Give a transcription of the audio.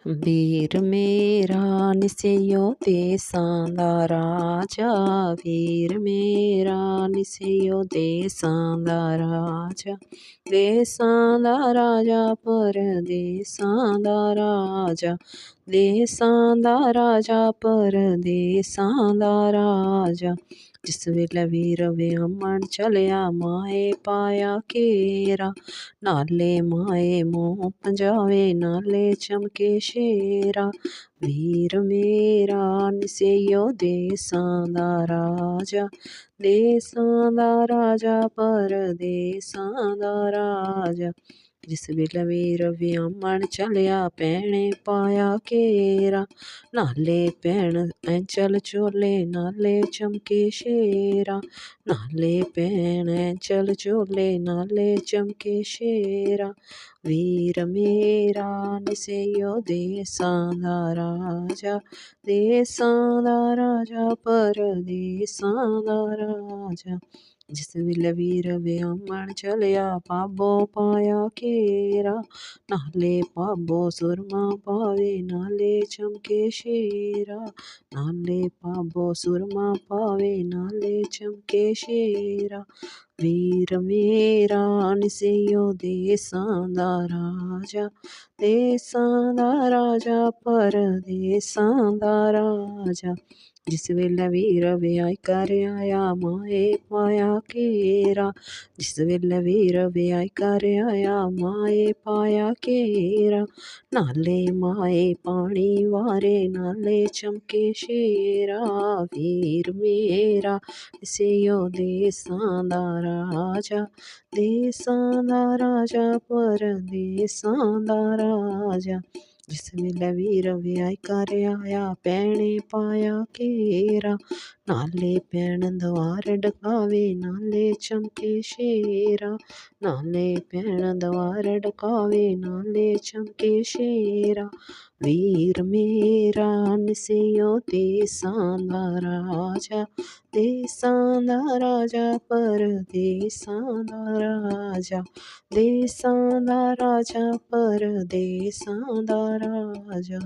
ਵੀਰ ਮੇਰਾ ਨਿਸਿਓ ਦੇਸਾਂ ਦਾ ਰਾਜਾ, ਵੀਰ ਮੇਰਾ ਨਿਸਿਓ ਦੇਸਾਂ ਦਾ ਰਾਜਾ, ਦੇਸਾਂ ਦਾ ਰਾਜਾ ਪਰਦੇਸਾਂ ਦਾ ਰਾਜਾ, ਦੇਸਾਂ ਦਾ ਰਾਜਾ ਪਰਦੇਸਾਂ ਦਾ ਰਾਜਾ। ਜਿਸ ਵੇਲੇ ਵੀਰ ਵਿਆਹਣ ਚਲਿਆ ਮਾਏ ਪਾਇਆ ਘੇਰਾ, ਨਾਲੇ ਮਾਏ ਮੂੰਹ ਪੰਜਾਵੇ ਨਾਲੇ ਚਮਕੇ ਸ਼ੇਰਾ। ਵੀਰ ਮੇਰਾ ਨਿਸਿਓ ਦੇਸਾਂ ਦਾ ਰਾਜਾ, ਦੇਸਾਂ ਦਾ ਰਾਜਾ ਪਰਦੇਸਾਂ ਦਾ ਰਾਜਾ। ਜਿਸ ਵੇਲੇ ਵੀਰ ਵਿਆਹਣ ਚਲਿਆ ਭੈਣੇ ਪਾਇਆ ਘੇਰਾ, ਨਾਲੇ ਭੈਣ ਐਂਚਲ ਚੋਲੇ ਨਾਲੇ ਚਮਕੇ ਸ਼ੇਰਾ, ਨਾਲੇ ਭੈਣ ਐਂਚਲ ਚੋਲੇ ਨਾਲੇ ਚਮਕੇ ਸ਼ੇਰਾ। ਵੀਰ ਮੇਰਾ ਨਿਸਿਓ ਦੇਸਾਂ ਦਾ ਰਾਜਾ, ਦੇਸਾਂ ਦਾ ਰਾਜਾ ਪਰਦੇਸਾਂ ਦਾ ਰਾਜਾ। ਜਿਸ ਵੇਲੇ ਵੀਰ ਵਿਆਹਣ ਚਲਿਆ ਪਾਬੋ ਪਾਇਆ ਘੇਰਾ, ਨਾਲੇ ਪਾਬੋ ਸੁਰਮਾ ਪਾਵੇ ਨਾਲੇ ਚਮਕੇ ਸ਼ੇਰਾ, ਨਾਲੇ ਪਾਬੋ ਸੁਰਮਾ ਪਾਵੇ ਨਾਲੇ ਚਮਕੇ ਸ਼ੇਰਾ। ਵੀਰ ਮੇਰਾ ਨਿਸਿਓ ਦੇਸਾਂ ਦਾ ਰਾਜਾ, ਦੇਸਾਂ ਦਾ ਰਾਜਾ ਪਰਦੇਸਾਂ ਦਾ ਰਾਜਾ। ਜਿਸ ਵੇਲੇ ਵੀਰ ਵਿਆਹ ਕਰ ਆਇਆ ਮਾਏ ਪਾਇਆ ਘੇਰਾ, ਜਿਸ ਵੇਲੇ ਵੀਰ ਵਿਆਹ ਕਰ ਆਇਆ ਮਾਏ ਪਾਇਆ ਘੇਰਾ, ਨਾਲੇ ਮਾਏ ਪਾਣੀ ਵਾਰੇ ਨਾਲੇ ਚਮਕੇ ਸ਼ੇਰਾ। ਵੀਰ ਮੇਰਾ ਨਿਸਿਓ ਦੇਸਾਂ ਦਾ ਰਾਜਾ, ਦੇਸਾਂ ਦਾ ਰਾਜਾ ਪਰਦੇਸਾਂ ਦਾ ਰਾਜਾ। ਜਿਸ ਵੇਲੇ ਵੀਰ ਵਿਆਹ ਕਰ ਆਇਆ ਭੈਣੇ ਪਾਇਆ ਘੇਰਾ, ਨਾਲੇ ਭੈਣ ਦੁਆਰ ਡਕਾਵੇ ਨਾਲੇ ਚਮਕੇ ਸ਼ੇਰਾ, ਨਾਲੇ ਭੈਣ ਦੁਆਰ ਡਕਾਵੇ ਨਾਲੇ ਚਮਕੇ ਸ਼ੇਰਾ। ਵੀਰ ਮੇਰਾ ਨਿਸਿਓ ਦੇਸਾਂ ਦਾ ਰਾਜਾ, ਦੇਸਾਂ ਦਾ ਰਾਜਾ ਪਰਦੇਸਾਂ ਦਾ ਰਾਜਾ, ਦੇਸਾਂ ਦਾ ਰਾਜਾ ਪਰਦੇਸਾਂ ਦਾ ਰਾਜਾ।